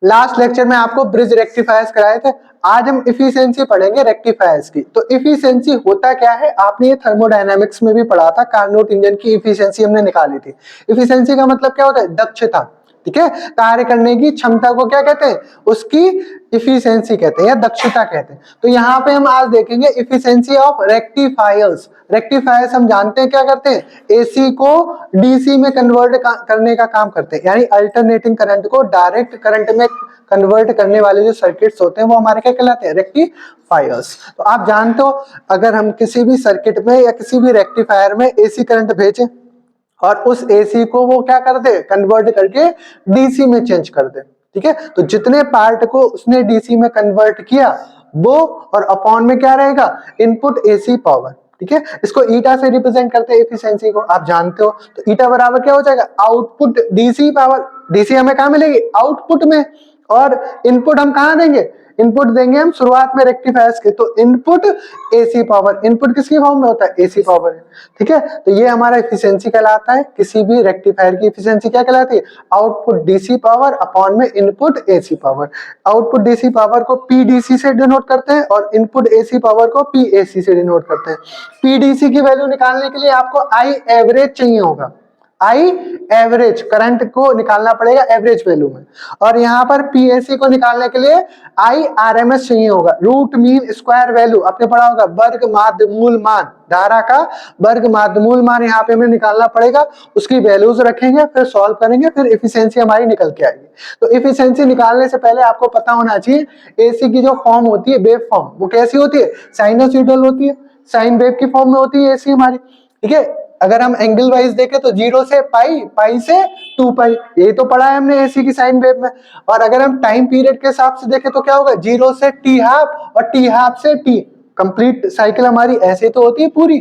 Last lecture में आपको bridge rectifiers कराए थे, आज हम इफिशियंसी पढ़ेंगे रेक्टिफायर्स की। तो इफिशियंसी होता क्या है, आपने ये थर्मोडायनामिक्स में भी पढ़ा था, कार्नोट इंजन की इफिशियंसी हमने निकाली थी। इफिशियंसी का मतलब क्या होता है, दक्षता, ठीक है, कार्य करने की क्षमता को क्या कहते हैं, उसकी इफिशियंसी कहते हैं या दक्षता कहते हैं। तो यहाँ पे हम आज देखेंगे इफिशियंसी ऑफ रेक्टिफायर्स। रेक्टिफायर्स हम जानते हैं क्या करते हैं, एसी को डीसी में कन्वर्ट करने का काम करते हैं, यानी अल्टरनेटिंग करंट को डायरेक्ट करंट में कन्वर्ट करने वाले जो सर्किट्स होते हैं वो हमारे क्या कहलाते हैं, रेक्टिफायर्स। तो आप जानते हो अगर हम किसी भी सर्किट में या किसी भी रेक्टिफायर में एसी करंट भेजें और उस एसी को वो क्या कर दे, कन्वर्ट करके डीसी में चेंज कर दे, ठीक है, तो जितने पार्ट को उसने डीसी में कन्वर्ट किया वो, और अपॉन में क्या रहेगा, इनपुट एसी पावर, ठीक है। इसको ईटा से रिप्रेजेंट करते हैं एफिशिएंसी को, आप जानते हो। तो ईटा बराबर क्या हो जाएगा, आउटपुट डीसी पावर। डीसी हमें कहां मिलेगी, आउटपुट में, और इनपुट हम कहां देंगे, इनपुट देंगे हम शुरुआत में रेक्टिफायर्स के, तो इनपुट एसी पावर। इनपुट किसकी फॉर्म में होता है, एसी पावर, ठीक है। तो ये हमारा एफिशिएंसी कहलाता है, किसी भी रेक्टिफायर की एफिशिएंसी क्या कहलाती है, आउटपुट डीसी पावर अपॉन में input AC power. Output DC power को पीडीसी से डिनोट करते हैं और इनपुट एसी पावर को पीएसी से डिनोट करते हैं। पीडीसी की वैल्यू निकालने के लिए आपको आई एवरेज चाहिए होगा, आई एवरेज करंट को निकालना पड़ेगा एवरेज वैल्यू में, और यहाँ पर पीएसी को निकालने के लिए आई आरएमएस चाहिए होगा, रूट मीन स्क्वायर वैल्यू। आपने पढ़ा होगा वर्ग माध्य मूल मान, धारा का वर्ग माध्य मूल मान यहाँ पे हमें निकालना पड़ेगा, उसकी वैल्यूज रखेंगे, फिर सॉल्व करेंगे, फिर इफिशियंसी हमारी निकल के आएगी। तो इफिशियंसी निकालने से पहले आपको पता होना चाहिए एसी की जो फॉर्म होती है, वेव फॉर्म, वो कैसी होती है, साइनोसॉइडल होती है, साइन वेव की फॉर्म में होती है एसी हमारी, ठीक है। अगर हम एंगल वाइज देखें तो 0 से पाई, पाई से 2 पाई, ये तो पढ़ा है हमने एसी की साइन वेव में। और अगर हम टाइम पीरियड के हिसाब से देखें तो क्या होगा, 0 से टी हाफ और टी हाफ से टी, कंप्लीट साइकिल हमारी ऐसे तो होती है पूरी,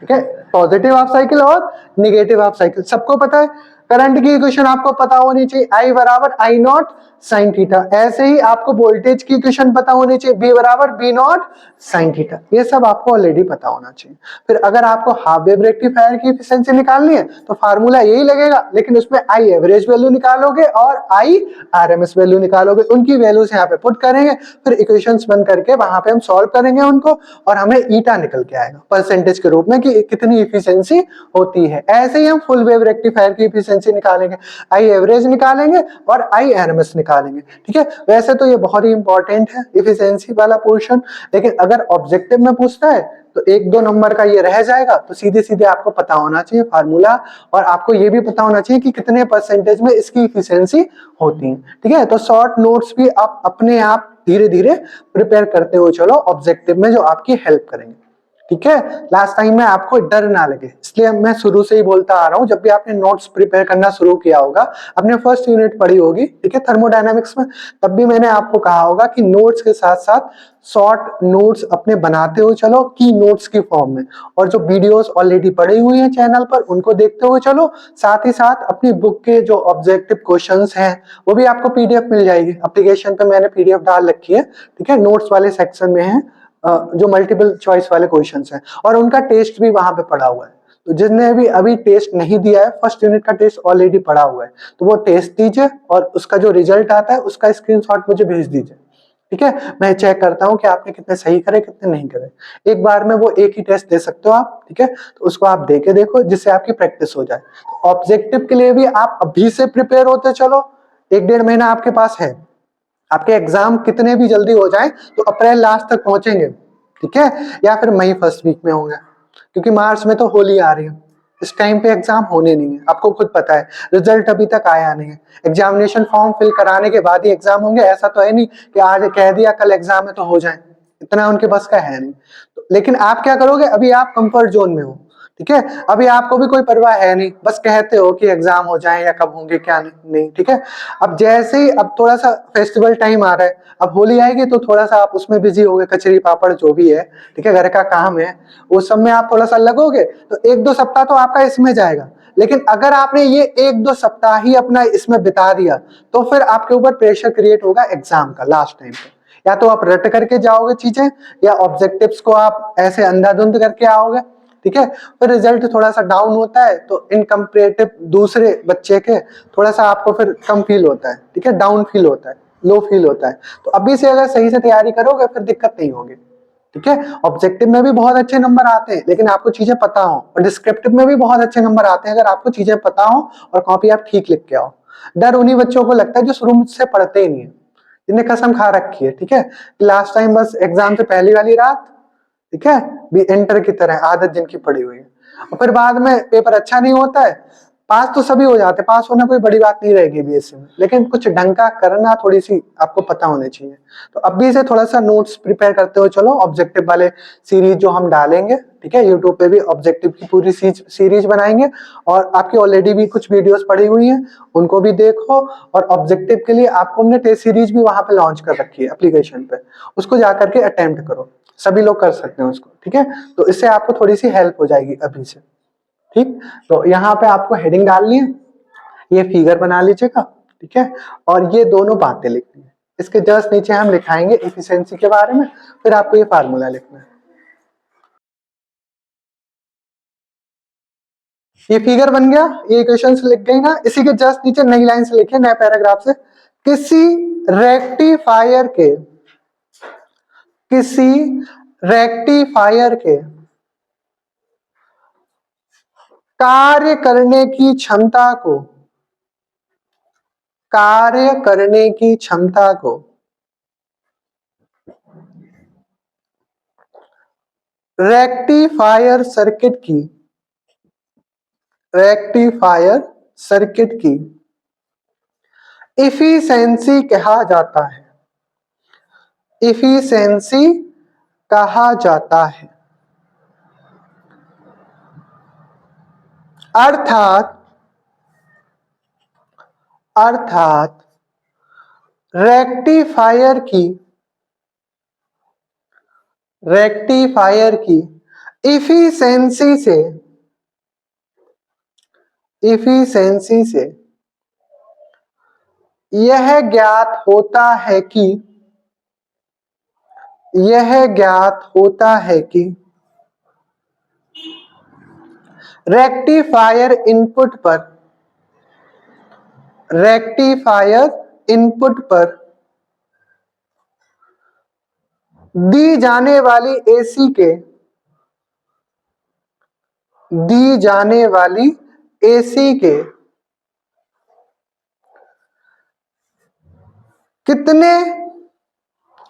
ठीक है, पॉजिटिव हाफ साइकिल और निगेटिव हाफ साइकिल, सबको पता है। करंट की इक्वेशन आपको पता होनी चाहिए, आई बराबर आई नॉट साइन थीटा। ऐसे ही आपको वोल्टेज की इक्वेशन पता होनी चाहिए, बी बराबर बी नॉट साइन थीटा, ये सब आपको ऑलरेडी पता होना चाहिए। फिर अगर आपको हाफ वेव रेक्टिफायर की एफिशिएंसी निकालनी है तो फार्मूला यही लगेगा, लेकिन उसमें आई एवरेज वैल्यू निकालोगे और आई आरएमएस वैल्यू निकालोगे, उनकी वैल्यूज यहाँ पे पुट करेंगे, फिर इक्वेशंस बन करके वहां पे हम सॉल्व करेंगे उनको, और हमें ईटा निकल के आएगा परसेंटेज के रूप में कि कितनी इफिशियंसी होती है। ऐसे ही हम फुल वेव रेक्टिफायर की इफिशियंसी निकालेंगे, आई एवरेज निकालेंगे और आई आरएमएस निकालेंगे, ठीक है। वैसे तो ये बहुत ही इंपॉर्टेंट है इफिशियंसी वाला पोर्शन, लेकिन अगर ऑब्जेक्टिव में पूछता है तो 1-2 नंबर का ये रह जाएगा, तो सीधे सीधे आपको पता होना चाहिए फार्मूला, और आपको ये भी पता होना चाहिए कि कितने परसेंटेज में इसकी इफिशियंसी होती है, ठीक है। तो शॉर्ट नोट्स भी आप अपने आप धीरे धीरे प्रिपेयर करते हो चलो ऑब्जेक्टिव में, जो आपकी हेल्प करेंगे, ठीक है। लास्ट टाइम में आपको डर ना लगे, इसलिए मैं शुरू से ही बोलता आ रहा हूं, जब भी आपने नोट्स प्रिपेयर करना शुरू किया होगा, आपने फर्स्ट यूनिट पढ़ी होगी, ठीक है, थर्मोडायनामिक्स में, तब भी मैंने आपको कहा होगा कि नोट्स के साथ साथ शॉर्ट नोट्स अपने बनाते हो चलो की नोट्स की फॉर्म में, और जो वीडियोस ऑलरेडी पड़ी हुई हैं चैनल पर उनको देखते हो चलो, साथ ही साथ अपनी बुक के जो ऑब्जेक्टिव क्वेश्चंस हैं वो भी आपको पीडीएफ मिल जाएगी, एप्लीकेशन पे मैंने पीडीएफ डाल रखी है, ठीक है, नोट्स वाले सेक्शन में है, जो मल्टीपल चॉइस वाले क्वेश्चंस हैं, और उनका टेस्ट भी वहां पे पड़ा हुआ है। तो जिसने भी अभी टेस्ट नहीं दिया है, फर्स्ट यूनिट का टेस्ट ऑलरेडी पड़ा हुआ है, तो वो टेस्ट दीजिए और उसका जो रिजल्ट आता है उसका स्क्रीनशॉट मुझे भेज दीजिए, ठीक है। मैं चेक करता हूं कि आपने कितने सही करे कितने नहीं करे। एक बार में वो एक ही टेस्ट दे सकते हो आप, ठीक है, तो उसको आप दे के देखो जिससे आपकी प्रैक्टिस हो जाए। तो ऑब्जेक्टिव के लिए भी आप अभी से प्रिपेयर होते चलो, 1-1.5 महीना आपके पास है, आपके एग्जाम कितने भी जल्दी हो जाएं तो अप्रैल लास्ट तक पहुंचेंगे, ठीक है, या फिर मई फर्स्ट वीक में होंगे, क्योंकि मार्च में तो होली आ रही है, इस टाइम पे एग्जाम होने नहीं है, आपको खुद पता है, रिजल्ट अभी तक आया नहीं है, एग्जामिनेशन फॉर्म फिल कराने के बाद ही एग्जाम होंगे, ऐसा तो है नहीं कि आज कह दिया कल एग्जाम है तो हो जाए, इतना उनके बस का है नहीं। तो, लेकिन आप क्या करोगे, अभी आप कंफर्ट जोन में हो, ठीक है, अभी आपको भी कोई परवाह है नहीं, बस कहते हो कि एग्जाम हो जाए या कब होंगे क्या नहीं, ठीक है। अब जैसे ही अब थोड़ा सा फेस्टिवल टाइम आ रहा है, अब होली आएगी तो थोड़ा सा आप उसमें बिजी होगे, कचरी पापड़ जो भी है, ठीक है, घर का काम है, उस सब में आप थोड़ा सा लगोगे, तो 1-2 सप्ताह तो आपका इसमें जाएगा। लेकिन अगर आपने ये 1-2 सप्ताह ही अपना इसमें बिता दिया तो फिर आपके ऊपर प्रेशर क्रिएट होगा एग्जाम का लास्ट टाइम पे, या तो आप रट करके जाओगे चीजें, या ऑब्जेक्टिव्स को आप ऐसे अंधाधुंध करके आओगे, ठीक है, फिर रिजल्ट थोड़ा सा डाउन होता है, तो इन कंपेरेटिव दूसरे बच्चे के थोड़ा सा आपको फिर कम फील होता है, ठीक है, डाउन फील होता है। लो फील होता है। तो अभी से अगर सही से तैयारी करोगे फिर दिक्कत नहीं होगी, ठीक है। ऑब्जेक्टिव में भी बहुत अच्छे नंबर आते हैं लेकिन आपको चीजें पता हो, और डिस्क्रिप्टिव में भी बहुत अच्छे नंबर आते हैं अगर आपको चीजें पता हो और कॉपी आप ठीक लिख के आओ। डर उन्हीं बच्चों को लगता है जो शुरू से पढ़ते ही नहीं है, जिन्हें कसम खा रखी है, ठीक है, लास्ट टाइम बस एग्जाम से पहली वाली रात, ठीक है, भी एंटर की तरह आदत जिनकी पड़ी हुई है, और फिर बाद में पेपर अच्छा नहीं होता है। पास तो सभी हो जाते हैं, पास होना कोई बड़ी बात नहीं रहेगी बीएससी में, लेकिन कुछ ढंग का करना थोड़ी सी आपको पता होनी चाहिए। तो अभी से थोड़ा सा नोट्स प्रिपेयर करते हुए चलो, ऑब्जेक्टिव वाले सीरीज जो हम डालेंगे, ठीक है, यूट्यूब पे भी ऑब्जेक्टिव की पूरी सीरीज बनाएंगे, और आपकी ऑलरेडी भी कुछ वीडियोस पड़ी हुई हैं उनको भी देखो, और ऑब्जेक्टिव के लिए आपको हमने टेस्ट सीरीज भी वहां पे लॉन्च कर रखी है एप्लीकेशन पे, उसको जाकर के अटेम्प्ट करो, सभी लोग कर सकते हैं उसको, ठीक है। तो इससे आपको थोड़ी सी हेल्प हो जाएगी अभी से, ठीक। तो यहाँ पे आपको हेडिंग डालनी है, ये फिगर बना लीजिएगा, ठीक है, और ये दोनों बातें लिखनी है। इसके जस्ट नीचे हम लिखाएंगे इफिशिएंसी के बारे में, फिर आपको ये फार्मूला लिखना है। ये फिगर बन गया, ये इक्वेशंस लिख गए ना, इसी के जस्ट नीचे नई लाइन से लिखे, नए पैराग्राफ से, किसी रेक्टिफायर के, किसी रेक्टिफायर के कार्य करने की क्षमता को, कार्य करने की क्षमता को रेक्टिफायर सर्किट की, रेक्टिफायर सर्किट की इफिशिएंसी कहा जाता है, इफिशिएंसी कहा जाता है। अर्थात, अर्थात रेक्टिफायर की, रेक्टिफायर की इफिशिएंसी से, इफिशिएंसी से यह ज्ञात होता है कि, यह ज्ञात होता है कि रेक्टिफायर इनपुट पर, रेक्टिफायर इनपुट पर दी जाने वाली एसी के, दी जाने वाली एसी के कितने,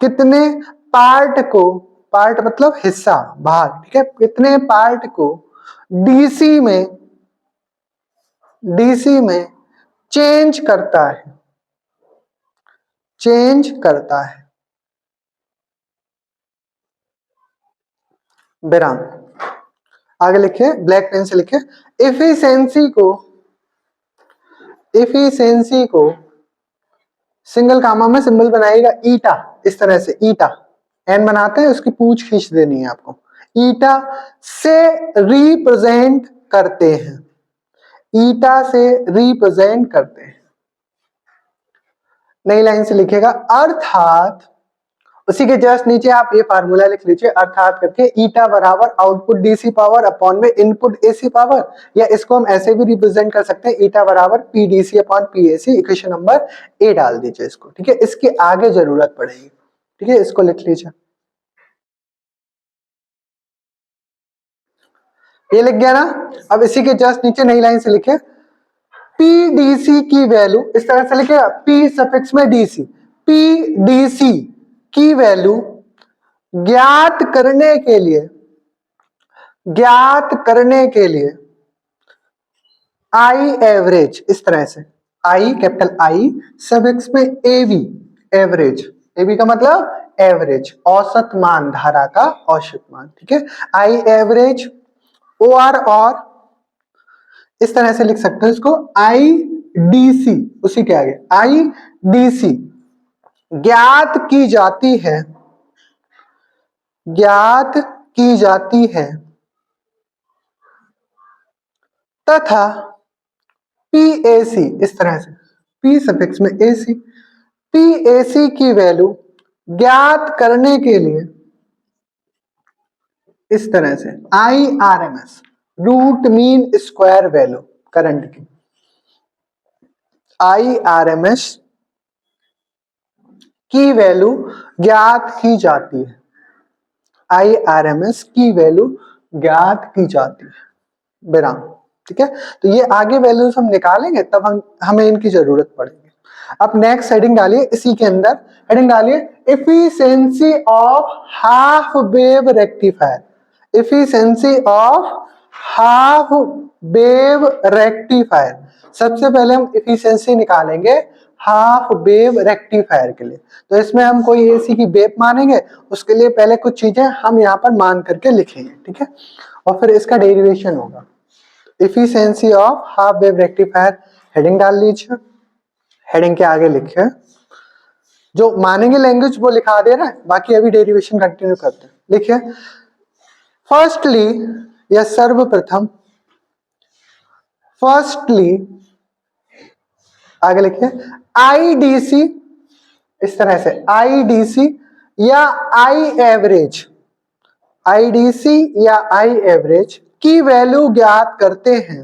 कितने पार्ट को, पार्ट मतलब हिस्सा भाग, ठीक है, कितने पार्ट को डीसी में, डीसी में चेंज करता है, चेंज करता है। विराम। आगे लिखे, ब्लैक पेन से लिखे, इफिशिएंसी को, इफिशिएंसी को सिंगल कामा में सिंबल बनाएगा ईटा, इस तरह से ईटा एन बनाते हैं, उसकी पूंछ खींच देनी है आपको, ईटा से रिप्रेजेंट करते हैं, ईटा से रिप्रेजेंट करते हैं। नई लाइन से लिखेगा, अर्थात, उसी के जस्ट नीचे आप ये फार्मूला लिख लीजिए, अर्थात करके ईटा बराबर आउटपुट डीसी पावर अपॉन में इनपुट एसी पावर, या इसको हम ऐसे भी रिप्रेजेंट कर सकते हैं, ईटा बराबर P DC upon P AC, equation number A डाल दीजिए इसको, ठीक है, इसके आगे जरूरत पड़ेगी, ठीक है, इसको लिख लीजिए। ये लिख गया ना। अब इसी के जस्ट नीचे नई लाइन से लिखे, पी डीसी की वैल्यू, इस तरह से लिखेगा, पी सफिक्स में डीसी, पी डीसी की वैल्यू ज्ञात करने के लिए, ज्ञात करने के लिए आई एवरेज, इस तरह से आई कैपिटल आई सफिक्स में एवी, एवरेज, एवी का मतलब एवरेज, औसत मान, धारा का औसत मान, ठीक है, आई एवरेज ओ आर, और इस तरह से लिख सकते हो इसको, आई डीसी, उसी के आगे आई डीसी ज्ञात की जाती है, ज्ञात की जाती है, तथा पीएसी, इस तरह से पी सफिक्स में एसी, पीएसी की वैल्यू ज्ञात करने के लिए इस तरह से I R M S, root mean square value current की, आई आर एम एस की वैल्यू ज्ञात की जाती है, IRMS की वैल्यू ज्ञात की जाती है, विराम। ठीक है, तो ये आगे वैल्यूज हम निकालेंगे तब हमें इनकी जरूरत पड़ेगी। अब नेक्स्ट हेडिंग डालिए, इसी के अंदर हेडिंग डालिए efficiency of half wave rectifier, efficiency of half wave rectifier. सबसे पहले हम एफिशिएंसी निकालेंगे हाफ वेव रेक्टिफायर के लिए, तो इसमें हम कोई एसी की वेव मानेंगे, उसके लिए पहले कुछ चीजें हम यहाँ पर मान करके लिखेंगे, ठीक है, और फिर इसका डेरिवेशन होगा। Efficiency of half wave rectifier heading डाल लीजिए, हेडिंग के आगे लिखिए, जो मानेंगे लैंग्वेज वो लिखा दे रहा है, बाकी अभी डेरिवेशन कंटिन्यू करते हैं। लिखिए फर्स्टली या सर्वप्रथम, फर्स्टली आगे लिखिए आईडीसी, इस तरह से आईडीसी या आई एवरेज, आईडीसी या आई एवरेज की वैल्यू ज्ञात करते हैं,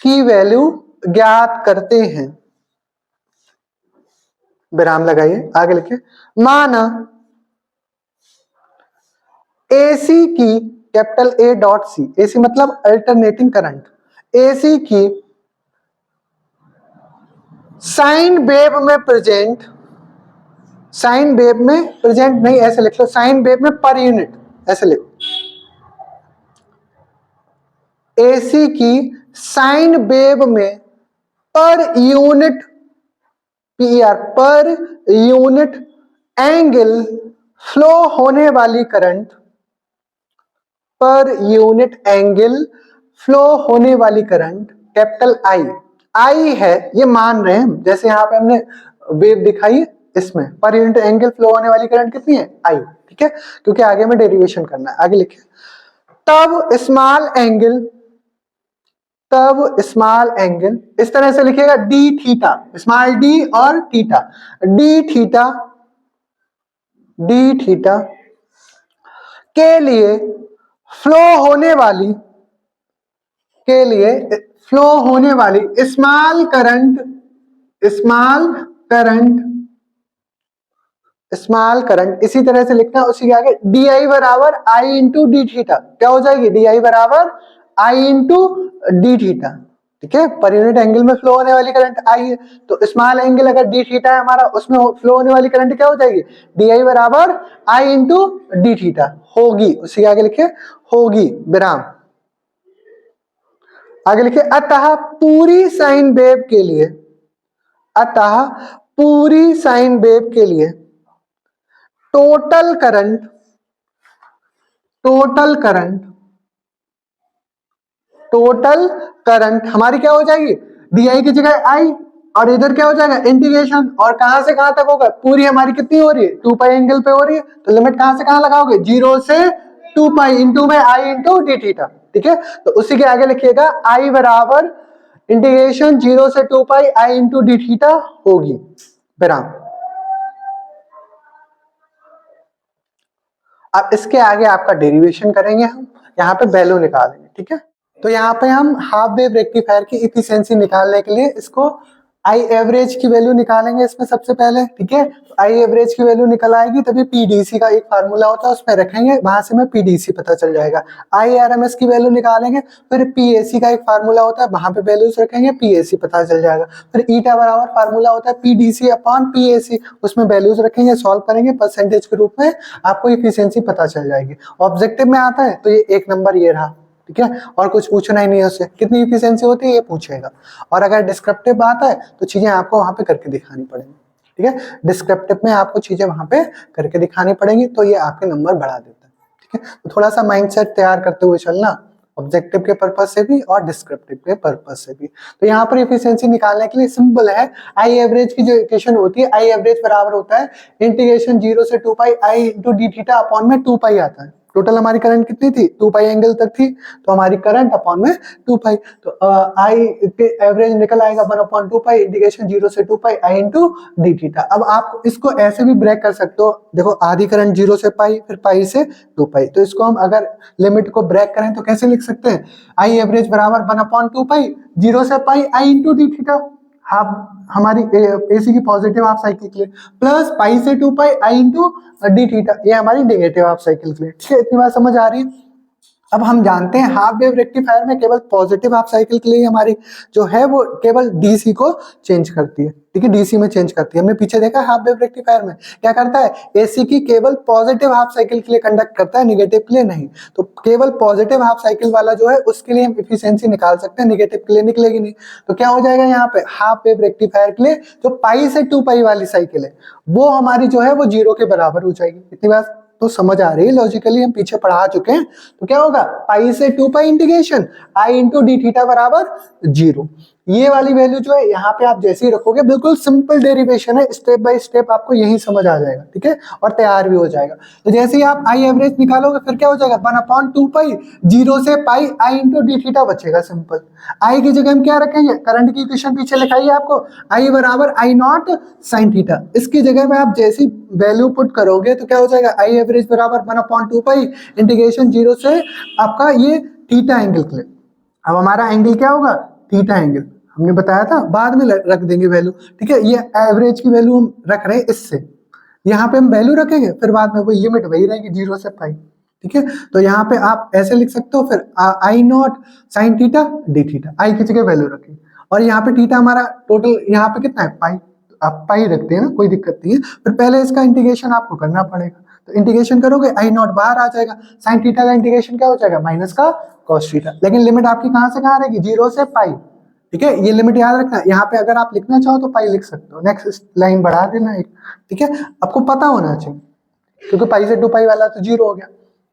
की वैल्यू ज्ञात करते हैं, विराम लगाइए, आगे लिखिए माना एसी की, capital A dot C, AC मतलब अल्टरनेटिंग करंट, एसी की साइन वेव में प्रेजेंट, साइन वेव में प्रेजेंट नहीं ऐसे लिख लो, साइन वेव में पर यूनिट ऐसे लिखो, एसी की साइन वेव में per unit, PR per unit angle flow होने वाली current, per unit angle flow होने वाली करंट कैपिटल आई, आई है ये मान रहे हैं, जैसे यहाँ पे हमने वेव दिखाई है, इसमें पर यूनिट एंगल फ्लो होने वाली करंट कितनी है, आई, ठीक है, क्योंकि आगे में डेरिवेशन करना है। आगे लिखिए तब स्मॉल एंगल, तब स्मॉल एंगल इस तरह से लिखिएगा डी थीटा, स्मॉल डी और theta, D theta, D theta के लिए फ्लो होने वाली, के लिए फ्लो होने वाली small current, small current, small current इसी तरह से लिखना, उसी के आगे डी आई बराबर आई इंटू डी थीटा, क्या हो जाएगी, डी आई बराबर आई इंटू डी थीटा, ठीक है, पर यूनिट एंगल में फ्लो होने वाली करंट आई है, तो स्मॉल एंगल अगर डी थीटा है हमारा, उसमें फ्लो होने वाली करंट क्या हो जाएगी, डी आई बराबर आई इंटू डी थीटा होगी, उसी के आगे लिखिए होगी, विराम। आगे लिखिए अतः पूरी साइन वेव के लिए, अतः पूरी साइन वेव के लिए total current, total current, total current हमारी क्या हो जाएगी, डी आई की जगह आई, और इधर क्या हो जाएगा इंटीग्रेशन, और कहां से कहां तक होगा, पूरी हमारी कितनी हो रही है 2 पाई एंगल पे हो रही है, तो लिमिट कहां से कहां लगाओगे, 0 से 2 पाई इंटू में आई इंटू डी थीटा, ठीक है, तो उसी के आगे लिखिएगा आई बराबर इंटीग्रेशन 0 से 2 पाई आई इंटू डी थीटा होगी, विराम। अब इसके आगे आपका डेरिवेशन करेंगे, हम यहाँ पे वैल्यू निकालेंगे, ठीक है, तो यहाँ पे हम हाफ वेव रेक्टिफायर की इफिशियंसी निकालने के लिए इसको आई एवरेज की वैल्यू निकालेंगे इसमें सबसे पहले, ठीक है, आई एवरेज की वैल्यू निकल आएगी तभी पीडीसी का एक फार्मूला होता है उसमें रखेंगे, वहां से हमें पीडीसी पता चल जाएगा, आई आरएमएस की वैल्यू निकालेंगे, फिर पीएसी का एक फार्मूला होता है वहां पे वैल्यूज रखेंगे, पीएसी पता चल जाएगा, फिर ईटा बराबर फार्मूला होता है पीडीसी अपॉन पीएसी, उसमें वैल्यूज रखेंगे, सॉल्व करेंगे, परसेंटेज के रूप में आपको इफिशियंसी पता चल जाएगी। ऑब्जेक्टिव में आता है तो ये एक नंबर ये रहा, ठीक है, और कुछ पूछना ही नहीं है उससे, कितनी इफिशियंसी होती है ये पूछेगा, और अगर डिस्क्रिप्टिव आता है तो चीजें आपको वहां पे करके दिखानी पड़ेंगी, ठीक है, डिस्क्रिप्टिव में आपको चीजें वहां पे करके दिखानी पड़ेंगी, तो ये आपके नंबर बढ़ा देता है, ठीक है, तो थोड़ा सा माइंडसेट तैयार करते हुए चलना, ऑब्जेक्टिव के पर्पज से भी और डिस्क्रिप्टिव के पर्पज से भी। तो यहाँ पर इफिशियंसी निकालने के लिए सिंपल है, आई एवरेज की जो इक्वेशन होती है, आई एवरेज बराबर होता है इंटीग्रेशन 0 से 2 पाई आई इंटू डी थीटा अपॉन में 2 पाई आता है, टोटल हमारी करंट कितनी थी 2 पाई एंगल तक थी, तो हमारी करंट अपॉन में 2 पाई, तो आई के एवरेज निकल आएगा 1/2 पाई इंटीग्रेशन 0 से 2 पाई आई इंटू डी थीटा। अब आप इसको ऐसे भी ब्रेक कर सकते हो, देखो आधी करंट 0 से पाई फिर पाई से 2 पाई, तो इसको हम अगर लिमिट को ब्रेक करें तो कैसे लिख सकते हैं, आई एवरेज बराबर 1/2 पाई 0 से पाई आई इंटू डी थीटा, हाफ हमारी एसी की पॉजिटिव हाफ साइकिल के लिए, प्लस पाई से 2 पाई आई इंटू डी थीटा, ये हमारी नेगेटिव हाफ साइकिल के लिए। ठीक है, इतनी बात समझ आ रही है। अब हम जानते हैं हाफ वेव रेक्टिफायर में केवल पॉजिटिव हाफ साइकिल के लिए हमारी जो है वो केवल डीसी को चेंज करती है। ठीक है, डीसी में चेंज करती है। हमने पीछे देखा हाफ वेव रेक्टिफायर में क्या करता है, एसी की केवल पॉजिटिव हाफ साइकिल के लिए कंडक्ट करता है, नेगेटिव के लिए नहीं। तो केवल पॉजिटिव हाफ साइकिल वाला जो है उसके लिए हम इफिशियंसी निकाल सकते हैं, नेगेटिव के लिए निकलेगी नहीं। तो क्या हो जाएगा यहाँ पे, हाफ वेव रेक्टिफायर के लिए जो पाई से 2 पाई वाली साइकिल है वो हमारी जो है वो 0 के बराबर हो जाएगी। इतनी बात तो समझ आ रही है, लॉजिकली हम पीछे पढ़ा चुके हैं। तो क्या होगा, पाई से 2 पाई इंटीग्रेशन आई इंटू डी थीटा बराबर 0। ये वाली वैल्यू जो है यहाँ पे आप जैसे ही रखोगे, बिल्कुल सिंपल डेरिवेशन है, स्टेप बाय स्टेप आपको यही समझ आ जाएगा। ठीक है, और तैयार भी हो जाएगा। तो जैसे ही आप आई एवरेज निकालोगे फिर क्या हो जाएगा, 1/2 पाई 0 से पाई आई इंटू डी थीटा बचेगा सिंपल। आई की जगह हम क्या रखेंगे, करंट की इक्वेशन पीछे लिखाई है आपको, आई बराबर आई नॉट साइन थीटा। इसकी जगह में आप जैसी वैल्यू पुट करोगे तो क्या हो जाएगा, आई एवरेज बराबर 1/2 पाई इंटीग्रेशन 0 से आपका ये थीटा एंगल के लिए। अब हमारा एंगल क्या होगा, थीटा एंगल, हमने बताया था, बाद में रख देंगे वैल्यू। ठीक है, ये एवरेज की वैल्यू हम रख रहे हैं इससे, यहाँ पे हम वैल्यू रखेंगे, फिर बाद में वो लिमिट वही रहेगी 0 से पाई। ठीक है, तो यहाँ पे आप ऐसे लिख सकते हो, फिर I naught sine theta D theta, I की जगह वैल्यू रखेंगे, और यहाँ पे थीटा हमारा टोटल यहाँ पे कितना है, पाई। आप पाई रखते हैं ना, कोई दिक्कत नहीं है। फिर पहले इसका इंटीग्रेशन आपको करना पड़ेगा, तो इंटीग्रेशन करोगे आई नॉट बाहर आ जाएगा, साइन थीटा का इंटीग्रेशन क्या हो जाएगा, माइनस का कॉस थीटा। लेकिन लिमिट आपकी कहाँ से कहाँ रहेगी, 0 से पाई। ठीक है, ये लिमिट याद रखना। यहाँ पे अगर आप लिखना चाहो तो पाई लिख सकते हो, नेक्स्ट लाइन बढ़ा देना एक। ठीक है, आपको पता होना चाहिए, क्योंकि पाई से 2 पाई वाला तो 0 हो गया।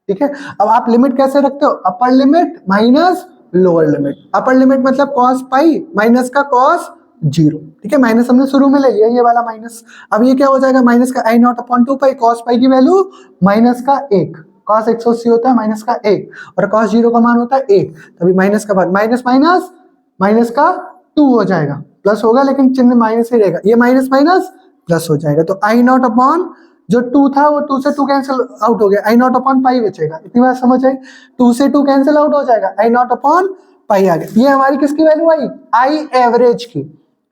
ठीक है, अब आप लिमिट कैसे रखते हो, upper limit minus lower limit. Upper limit मतलब कॉस पाई माइनस का कॉस 0। ठीक है, माइनस हमने शुरू में ले लिया, ये वाला माइनस। अब ये क्या हो जाएगा, माइनस का I naught upon 2 pi, cos pi की वैल्यू माइनस का 1, कॉस 180 होता है माइनस का 1, और कॉस 0 का मान होता है 1, तभी माइनस का बाद माइनस माइनस माइनस का 2 हो जाएगा, प्लस होगा लेकिन चिन्ह माइनस ही रहेगा, ये माइनस माइनस प्लस हो जाएगा। तो आई नॉट अपॉन जो 2 था वो 2 से 2 कैंसिल आउट हो गया, आई नॉट अपॉन पाई बचेगा। इतनी बात समझ आई, 2 से 2 कैंसिल आउट हो जाएगा, आई नॉट अपॉन पाई आ गया। ये हमारी किसकी वैल्यू आई, आई एवरेज की।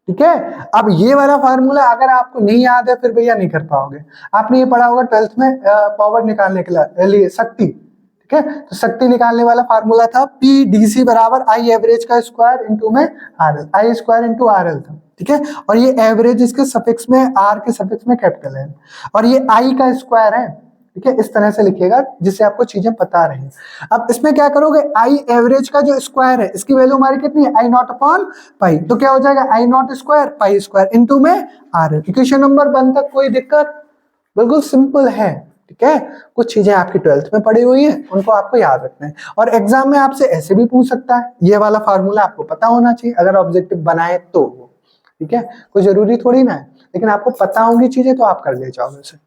ठीक है, अब ये वाला फार्मूला अगर आपको नहीं याद है फिर भैया नहीं कर पाओगे। आपने ये पढ़ा होगा 12th में पावर निकालने के लिए शक्ति। ठीक है, तो शक्ति निकालने वाला फार्मूला था पी डी सी बराबर आई एवरेज का स्क्वायर इंटू में आर एल, आई स्क्वायर इंटू आर एल था। ठीक है, और ये एवरेज इसके सफिक्स में, आर के सफिक्स में कैपिटल है, और ये आई का स्क्वायर है। ठीक है, इस तरह से लिखिएगा जिससे आपको चीजें पता रहे। अब इसमें क्या करोगे, आई एवरेज का जो स्क्वायर है इसकी वैल्यू हमारी कितनी है, आई नॉट अपॉन पाई, तो क्या हो जाएगा I naught square pi square into में आर एल। इक्वेशन नंबर 1 तक कोई दिक्कत, बिल्कुल सिंपल है। ठीक है, कुछ चीजें आपकी 12th में पड़ी हुई है, उनको आपको याद रखना है, और एग्जाम में आपसे ऐसे भी पूछ सकता है। ये वाला फार्मूला आपको पता होना चाहिए अगर ऑब्जेक्टिव बनाए तो। ठीक है, कोई जरूरी थोड़ी ना है, लेकिन आपको पता होंगी चीजें तो आप कर ले जाओगे उसे।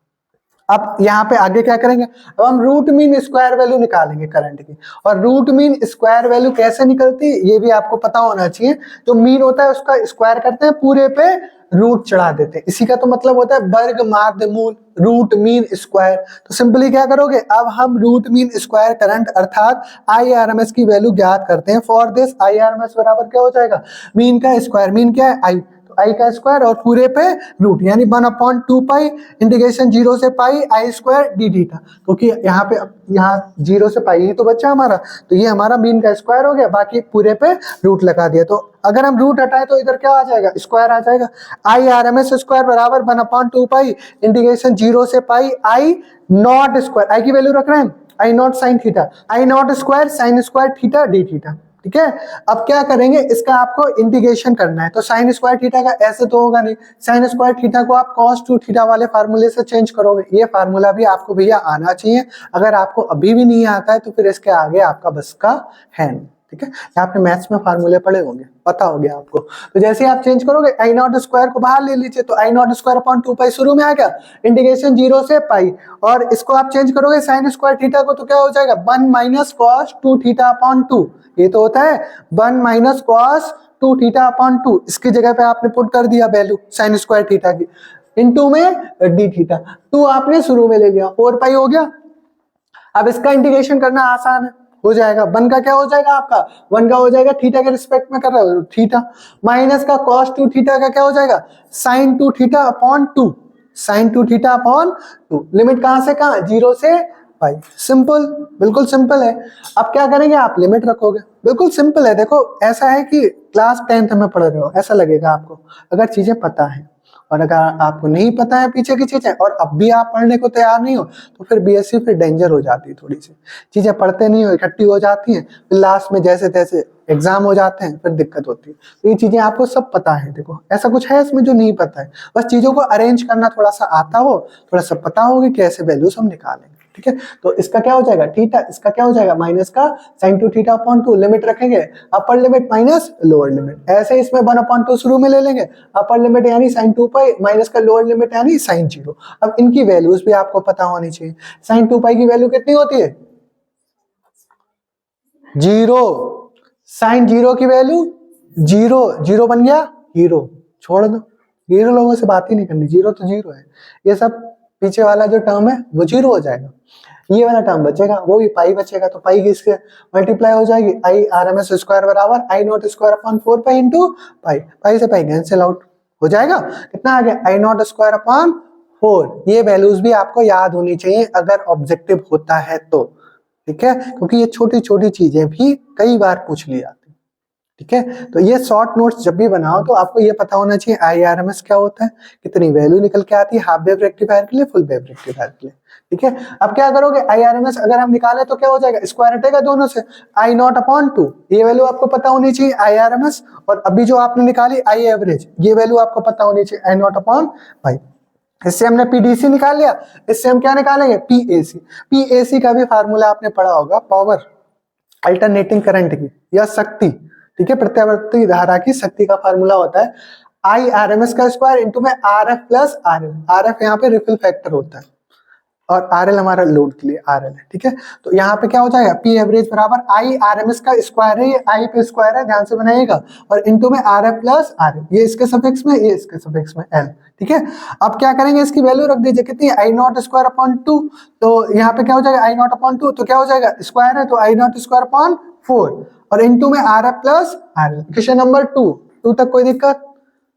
अब यहाँ पे आगे क्या करेंगे, अब हम रूट मीन स्क्वायर वैल्यू निकालेंगे करंट की, और रूट मीन स्क्वायर वैल्यू कैसे निकलती है ये भी आपको पता होना चाहिए। जो मीन होता है उसका स्क्वायर करते हैं, पूरे पे रूट चढ़ा देते हैं, इसी का तो मतलब होता है वर्ग माध्य मूल, रूट मीन स्क्वायर। तो सिंपली क्या करोगे, अब हम रूट मीन स्क्वायर करंट अर्थात IRMS की वैल्यू ज्ञात करते हैं। फॉर दिस IRMS बराबर क्या हो जाएगा, मीन का स्क्वायर, मीन क्या है आई, आई का स्क्वायर और पूरे पे रूट, यानी 1/2 पाई इंटीग्रेशन 0 से pi I square D theta, क्योंकि यहाँ पे यहाँ 0 से पाई ही तो बच्चा हमारा, तो ये हमारा मीन का स्क्वायर हो गया, बाकी पूरे पे रूट लगा दिया। तो अगर हम रूट हटाए तो इधर क्या आ जाएगा, स्क्वायर आ जाएगा। I R M S square बराबर 1/2 पाई इंटीग्रेशन 0 से पाई आई नॉट स्क्वायर, आई की वैल्यू रख रहे हैं I naught sine theta, I naught square sine square theta D theta. ठीक है, अब क्या करेंगे, इसका आपको इंटीग्रेशन करना है। तो साइन स्क्वायर थीटा का ऐसे तो होगा नहीं, साइन स्क्वायर थीटा को आप cos 2 थीटा वाले फार्मूले से चेंज करोगे। ये फार्मूला भी आपको भैया आना चाहिए, अगर आपको अभी भी नहीं आता है तो फिर इसके आगे आपका बस का है नहीं। ठीक है, आपने मैथ्स में फार्मूले पढ़े होंगे, पता हो गया आपको। तो जैसे आप चेंज करोगे, आई नॉट स्क्वायर को बाहर ले लीजिए, तो आई नॉट स्क्वायर अपॉन 2 पाई शुरू में आ गया, इंटीग्रेशन 0 से पाई, और इसको आप चेंज करोगे साइन स्क्वायर थीटा को, तो क्या हो जाएगा 1 माइनस कॉस 2 थीटा अपॉन 2, ये तो होता है 1 माइनस कॉस 2 थीटा अपॉन 2। इसकी जगह पे आपने पुट कर दिया वैल्यू साइन स्क्वायर थीटा की, इनटू में डी थीटा, 2 आपने शुरू में ले लिया, 4 पाई हो गया। अब इसका इंटीग्रेशन करना आसान है, हो जाएगा। 1 का क्या हो जाएगा आपका, 1 का हो जाएगा थीटा के रिस्पेक्ट में कर रहे हो थीटा, माइनस का cos 2 थीटा का क्या हो जाएगा sin 2 theta upon 2, sin 2 theta upon 2। Limit कहां से कहां, 0 से पाई। सिंपल, बिल्कुल सिंपल है। अब क्या करेंगे आप, लिमिट रखोगे, बिल्कुल सिंपल है। देखो ऐसा है कि क्लास 10th में पढ़ रहे हो, ऐसा लगेगा आपको अगर चीजें पता है, और अगर आपको नहीं पता है पीछे की चीजें और अब भी आप पढ़ने को तैयार नहीं हो, तो फिर बीएससी फिर डेंजर हो जाती है। थोड़ी सी चीजें पढ़ते नहीं हो, इकट्ठी हो जाती हैं, फिर लास्ट में जैसे तैसे एग्जाम हो जाते हैं, फिर दिक्कत होती है। तो ये चीजें आपको सब पता है। देखो ऐसा कुछ है इसमें जो नहीं पता है, बस चीजों को अरेंज करना थोड़ा सा आता हो, थोड़ा सा पता हो कि कैसे वैल्यूज हम निकालेंगे। ठीक है, तो इसका क्या हो जाएगा थीटा, इसका क्या हो जाएगा माइनस का sin 2 थीटा अपॉन 2। लिमिट रखेंगे upper limit minus lower limit, ऐसे इसमें 1 अपॉन 2 शुरू में ले लेंगे, अपर लिमिट यानी sin 2 पाई माइनस का लोअर लिमिट यानी sin 0। अब इनकी वैल्यूज भी आपको पता होनी चाहिए। sin 2 पाई की वैल्यू कितनी होती है 0, sin 0 की वैल्यू 0, 0 बन गया हीरो, छोड़ दो, हीरो लोगों से बात ही नहीं करनी, 0 तो 0 है। ये सब पीछे वाला जो टर्म है वो 0 हो जाएगा, ये वाला टर्म बचेगा वो भी पाई बचेगा, तो पाई की इसके मल्टीप्लाई हो जाएगी, I R M S square बराबर I naught square upon 4 pi into pi, pi से पाई कैंसिल आउट हो जाएगा, कितना आ गया आई नॉट स्क्वायर अपॉन 4। ये वैल्यूज भी आपको याद होनी चाहिए अगर ऑब्जेक्टिव होता है तो, ठीक है, क्योंकि ये छोटी छोटी चीजें भी कई बार पूछ ली जाती। ठीक है, तो ये शॉर्ट नोट्स जब भी बनाओ तो आपको ये पता होना चाहिए IRMS क्या होता है, कितनी वैल्यू निकल के आती है हाफ वेव रेक्टिफायर के लिए, फुल वेव रेक्टिफायर के लिए। ठीक है, अब क्या करोगे IRMS अगर हम निकाले तो क्या हो जाएगा, स्क्वायर हटेगा दोनों से, आई नॉट अपॉन 2, ये वैल्यू आपको पता होनी चाहिए IRMS, और अभी जो आपने निकाली आई एवरेज, ये वैल्यू आपको पता होनी चाहिए आई नॉट अपॉन पाई। इससे हमने पीडीसी निकाल लिया, इससे हम क्या निकालेंगे पीएसी। पीएसी का भी फार्मूला आपने पढ़ा होगा, पावर अल्टरनेटिंग करंट की या शक्ति, ठीक है, प्रत्यावर्ती धारा की शक्ति का फार्मूला होता है आई आर एम एस का स्क्वायर इंटू में R F plus R L. R F यहाँ पे रिफिल फैक्टर होता है और आर एल हमारा लोड के लिए आर एल है। ठीक है, तो यहाँ पे क्या हो जाएगा पी एवरेज बराबर आई आर एम एस का स्क्वायर है, ये आई पे स्क्वायर है, ध्यान से बनाइएगा, और इंटू में R F plus R L, ये इसके सफिक्स में, ये इसके सफिक्स में एल। ठीक है, अब क्या करेंगे, इसकी वैल्यू रख दीजिए कितनी, आई नॉट स्क्वायर अपॉन 2, तो यहाँ पे क्या हो जाएगा आई नॉट अपॉन 2, तो क्या हो जाएगा स्क्वायर है तो आई नॉट स्क्वायर अपॉन 4, और इनटू में R F plus R L. Question number 2 तक कोई दिक्कत,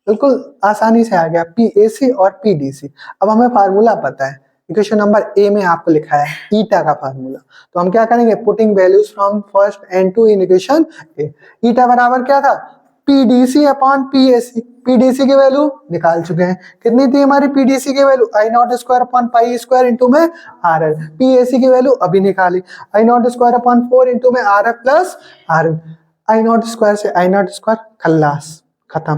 बिल्कुल आसानी से आ गया पीएसी और पीडीसी। अब हमें फार्मूला पता है, इक्वेशन नंबर ए में आपको लिखा है ईटा का फार्मूला, तो हम क्या करेंगे putting values from first and two in equation A. Eta बराबर क्या था पीडीसी अपॉन पीएसी, पीडीसी की वैल्यू निकाल चुके हैं, कितनी थी हमारी पीडीसी की value I naught square upon pi square into में आर एल। पीएसी की वैल्यू अभी निकाली I naught square upon 4 into में R F plus R L. I naught square से आई नॉट स्क्वायर खल्लास, खत्म।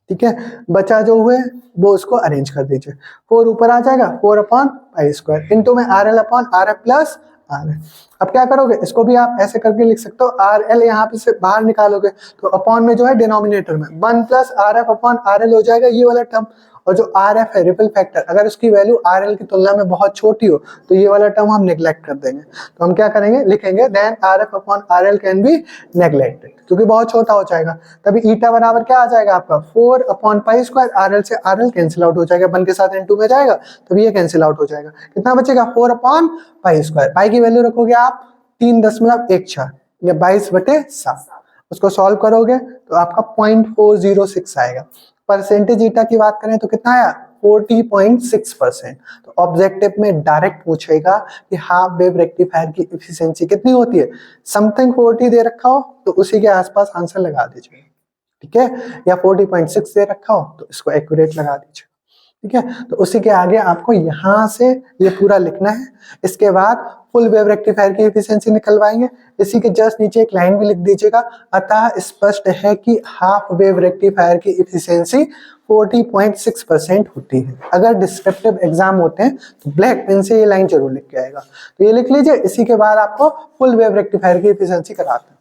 ठीक है, बचा जो हुए वो उसको अरेंज कर दीजिए, 4 ऊपर आ जाएगा 4 अपॉन पाई स्क्वायर इंटू में R L upon R F plus R L. अब क्या करोगे, इसको भी आप ऐसे करके लिख सकते हो, आर एल यहाँ पे से बाहर निकालोगे तो अपॉन में जो है डिनोमिनेटर में 1 plus R F upon R L हो जाएगा ये वाला टर्म, और जो आर एफ है रिपल फैक्टर, अगर उसकी वैल्यू आर एल की तुलना में बहुत छोटी हो तो ये वाला टर्म हम नेग्लेक्ट कर देंगे, तो हम क्या करेंगे लिखेंगे then R F upon R L can be neglected, क्योंकि बहुत छोटा हो जाएगा। तभी ईटा बराबर क्या आ जाएगा आपका 4 upon pi square, are L से आर एल कैंसिल आउट हो जाएगा, 1 के साथ इनटू में जाएगा तभी ये कैंसिल आउट हो जाएगा, कितना बचेगा 4 अपॉन पाई स्क्वायर। पाई की वैल्यू रखोगे आप 3.14 या 22/7, उसको सॉल्व करोगे तो आपका 0.406 आएगा। परसेंटेज ईटा की बात करें तो कितना आया 40.6%। तो ऑब्जेक्टिव में डायरेक्ट पूछेगा कि हाफ वेव रेक्टिफायर की एफिशिएंसी कितनी होती है, समथिंग 40 दे रखा हो तो उसी के आसपास आंसर लगा दीजिए, ठीक है, या 40.6 दे रखा हो तो इसको एक्यूरेट लगा दीजिए। ठीक है, तो उसी के आगे आपको यहां से ये पूरा लिखना है, इसके बाद फुल वेव रेक्टिफायर की एफिशिएंसी निकलवाएंगे, इसी के जस्ट नीचे एक लाइन भी लिख दीजिएगा, अतः स्पष्ट है कि हाफ वेव रेक्टिफायर की एफिशिएंसी 40.6% होती है। अगर डिस्क्रिप्टिव एग्जाम होते हैं तो ब्लैक पेन से ये लाइन जरूर लिख के आएगा, तो ये लिख लीजिए, इसी के बाद आपको फुल वेव रेक्टिफायर की एफिशिएंसी कराते हैं।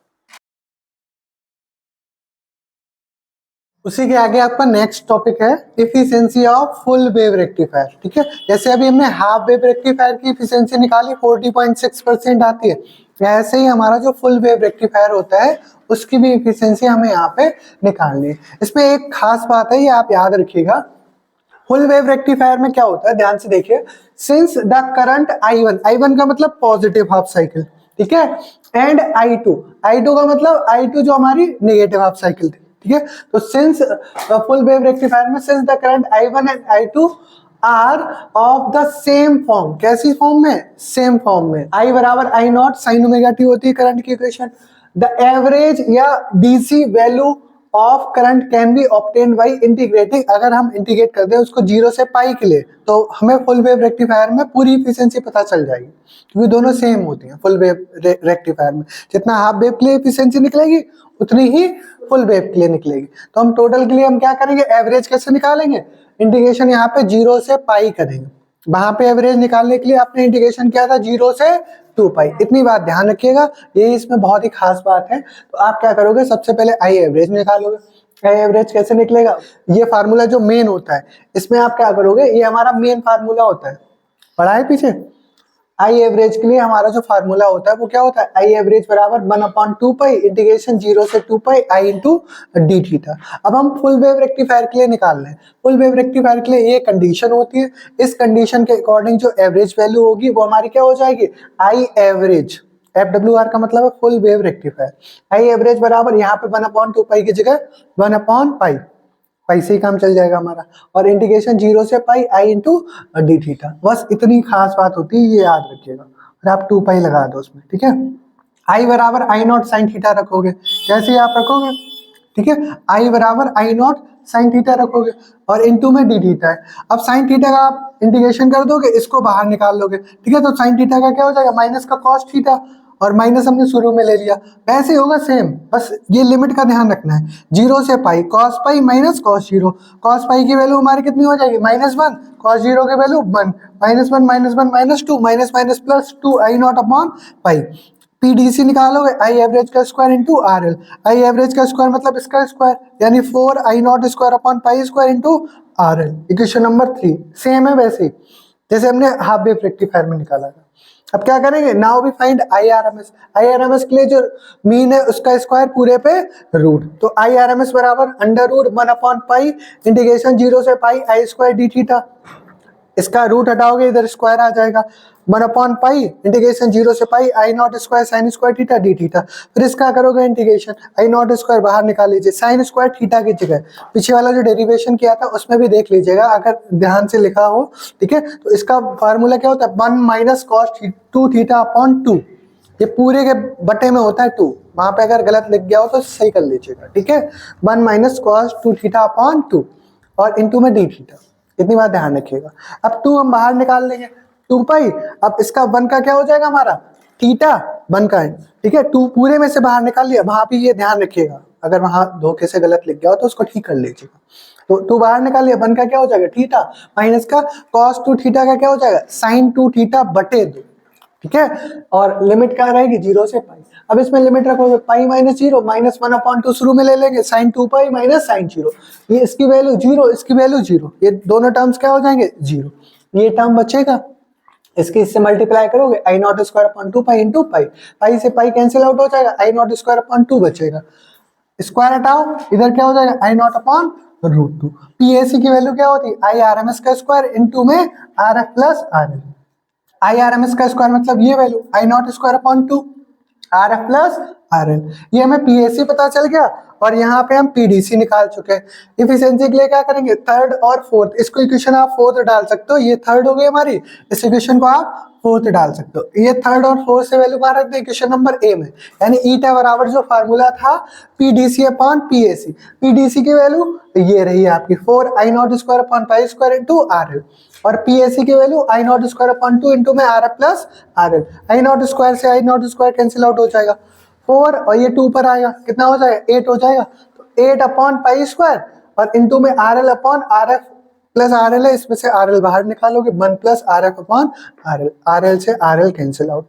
उसी के आगे आपका नेक्स्ट टॉपिक है efficiency of full wave rectifier. ठीक है, जैसे अभी हमने हाफ वेव रेक्टिफायर की एफिशिएंसी निकाली 40.6% आती है, ऐसे ही हमारा जो फुल वेव रेक्टिफायर होता है उसकी भी एफिशिएंसी हमें यहाँ पे निकालनी है। इसमें एक खास बात है, ये आप याद रखिएगा, फुल वेव रेक्टिफायर में क्या होता है ध्यान से देखिए, सिंस द करंट I1 का मतलब पॉजिटिव हाफ साइकिल, ठीक है, एंड I2, I2 का मतलब I2 जो हमारी नेगेटिव हाफ साइकिल थी, ठीक है। तो सिंस फुल वेव रेक्टिफायर में since the current I1 and I2 are of the same form, कैसी फॉर्म में, सेम फॉर्म में, I बराबर I naught sine omega T होती है करंट की इक्वेशन। द एवरेज या DC value of current can be obtained by integrating, अगर हम इंटीग्रेट कर दें उसको 0 से पाई के लिए तो हमें फुल वेव रेक्टिफायर में पूरी इफिशियंसी पता चल जाएगी, क्योंकि दोनों सेम होती हैं। फुल वेव रेक्टिफायर में जितना हाफ वेव के लिए इफिशियंसी निकलेगी उतनी ही फुल वेव के लिए निकलेगी। तो हम टोटल के लिए हम क्या करेंगे, एवरेज कैसे निकालेंगे, इंटीग्रेशन यहाँ पे 0 से पाई करेंगे, वहां पे एवरेज निकालने के लिए आपने इंटीग्रेशन किया था 0 से 2 पाई, इतनी बात ध्यान रखिएगा, ये इसमें बहुत ही खास बात है। तो आप क्या करोगे, सबसे पहले आई एवरेज निकालोगे। आई एवरेज कैसे निकलेगा, ये फार्मूला जो मेन होता है इसमें आप क्या करोगे, ये हमारा मेन फार्मूला होता है, पढ़ा है पीछे। आई एवरेज के लिए हमारा जो फार्मूला होता है वो क्या होता है, आई एवरेज बराबर 1/2 पाई इंटीग्रेशन 0 से 2 पाई आई इंटू डी थीटा। अब हम फुल वेव रेक्टिफायर के लिए निकाल रहे हैं, फुल वेव रेक्टिफायर के लिए ये कंडीशन होती है, इस कंडीशन के अकॉर्डिंग जो एवरेज वैल्यू होगी वो हमारी क्या हो जाएगी, आई एवरेज, FWR का मतलब है full wave rectifier. I average बराबर यहाँ पे 1/2 पाई की जगह 1 पाई, पाई से ही काम चल जाएगा हमारा, और इंटीग्रेशन 0 से पाई आई इंटू डी थीटा, बस इतनी खास बात होती है, ये याद रखिएगा, और आप 2 पाई लगा दो उसमें, ठीक है। आई बराबर आई नॉट साइन थीटा रखोगे, कैसे आप रखोगे, ठीक है, आई बराबर आई नॉट साइन थीटा रखोगे और इनटू में डी थीटा है। अब साइन थीटा का आप इंटीग्रेशन कर दोगे, इसको बाहर निकाल लोगे, ठीक है, तो साइन थीटा का क्या हो जाएगा, माइनस का कॉस थीटा, और माइनस हमने शुरू में ले लिया, वैसे होगा सेम, बस ये लिमिट का ध्यान रखना है, 0 से पाई cos pi minus cos 0, cos pi की वैल्यू हमारी कितनी हो जाएगी, -1, कॉस 0 की value 1, -1 -1 -2 minus minus plus 2 I naught upon pi. PDC निकालोगे, आई एवरेज का square into R L, I average का स्क्वायर मतलब इसका स्क्वायर, यानी 4 I naught square upon pi square into R L. Equation number 3 same है वैसे ही जैसे हमने हाफ वेव रेक्टिफायर में निकाला था। अब क्या करेंगे, now we find I R M S, I R M S के लिए जो मीन है उसका स्क्वायर पूरे पे रूट, तो आई आर एम एस बराबर √1/पाई इंटीग्रेशन 0 से pi I square D theta, इसका रूट हटाओगे इधर स्क्वायर आ जाएगा, 1/पाई इंटीग्रेशन 0 से pi I naught square sine square theta D theta, फिर इसका करोगे इंटीग्रेशन, आई नॉट स्क्वायर बाहर निकाल लीजिए, साइन स्क्वायर थीटा की जगह पीछे वाला जो डेरिवेशन किया था उसमें भी देख लीजिएगा अगर ध्यान से लिखा हो, ठीक है। तो इसका फार्मूला क्या होता है, 1 माइनस कॉस 2 थीटा अपॉन 2, ये पूरे के बटे में होता है 2, वहां पे अगर गलत लिख गया हो तो सही कर लीजिएगा, ठीक है। 1 माइनस कॉस 2 थीटा अपॉन 2 और इनटू में डी थीटा, इतनी बात ध्यान रखिएगा। अब 2 हम बाहर निकाल लेंगे, 2 पाई, अब इसका 1 का क्या हो जाएगा हमारा थीटा 1 का, ठीक है, 2 पूरे में से बाहर निकाल लिया, वहां भी ये ध्यान रखिएगा अगर वहां धोखे से गलत लिख गया हो तो उसको ठीक कर लीजिएगा। तो 2 बाहर निकाल लिया, 1 का क्या हो जाएगा थीटा, माइनस का कॉस 2 थीटा का क्या हो जाएगा साइन 2 थीटा बटे 2, ठीक है, और लिमिट क्या रहेगी 0 से पाई। अब इसमें लिमिट रखोगे पाई माइनस 0 -1/2 शुरू में ले लेंगे, साइन 2 पाई माइनस साइन 0, ये इसकी वैल्यू 0 इसकी वैल्यू 0, ये दोनों टर्म्स क्या हो जाएंगे 0, ये टर्म बचेगा, इसके इससे मल्टीप्लाई करोगे I naught square upon 2 pi into pi, pi से पाई कैंसिल आउट हो जाएगा, आई नॉट स्क्वायर अपॉन 2 बचेगा, स्क्वायर हटाओ इधर क्या हो जाएगा आई नॉट अपॉन √2। पीएसी की वैल्यू क्या होती है, आई आर एम एस का स्क्वायर इनटू में R F plus R L, I R M S का स्क्वायर मतलब ये value I naught square upon 2 R F plus R L, ये हमें पीएससी पता चल गया और यहाँ पे हम पीडीसी निकाल चुके हैं। इफिशिएंसी के लिए क्या करेंगे, थर्ड और फोर्थ, इसको इक्वेशन आप फोर्थ डाल सकते हो, ये थर्ड हो गई हमारी, इस इक्वेशन को आप फोर्थ डाल सकते हो, ये थर्ड और फोर्थ से वैल्यू कहाँ रख दे इक्वेशन नंबर ए में, यानी ईटा बराबर जो फार्मूला था पीडीसी अपॉन पीएसी, पीडीसी की वैल्यू ये रही आपकी 4 I naught square upon pi square into R L, और पीएससी की value I naught square upon 2 into में R F plus R L, I naught square से I naught square cancel out हो जाएगा 4 और ये 2 पर आएगा कितना हो जाएगा 8 हो जाएगा, तो 8 अपॉन पाई स्क्वायर और इंटू में R L upon R F plus R L है, इसमें से आर एल बाहर निकालोगे 1 plus R F upon R L से R L cancel out,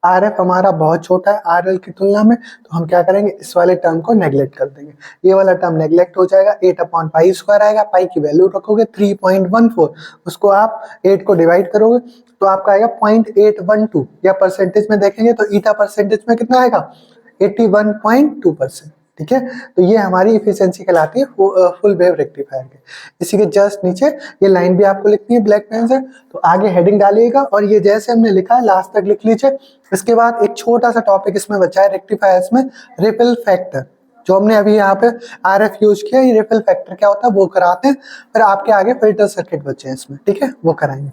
R F हमारा बहुत छोटा है आर एल की तुलना में, तो हम क्या करेंगे इस वाले टर्म को नेग्लेक्ट कर देंगे, ये वाला टर्म नेग्लेक्ट हो जाएगा, 8 अपॉन पाई स्क्वायर आएगा, पाई की वैल्यू रखोगे 3.14, उसको आप 8 को डिवाइड करोगे तो आपका आएगा 0.812, या परसेंटेज में देखेंगे तो ईटा परसेंटेज में कितना आएगा 81.2%, ठीक है, तो ये हमारी इफिशियंसी कहलाती है फुल वेव रेक्टिफायर की। इसी के जस्ट नीचे ये लाइन भी आपको लिखनी है ब्लैक पेन से, तो आगे हेडिंग डालिएगा और ये जैसे हमने लिखा है लास्ट तक लिख लीजिए। इसके बाद एक छोटा सा टॉपिक इसमें बचा है रेक्टिफायर्स में, रिपल फैक्टर, जो हमने अभी यहाँ पे आरएफ यूज किया, ये रिपल फैक्टर क्या होता है वो कराते हैं, फिर आपके आगे फिल्टर सर्किट बचे हैं इसमें, ठीक है, वो कराएंगे।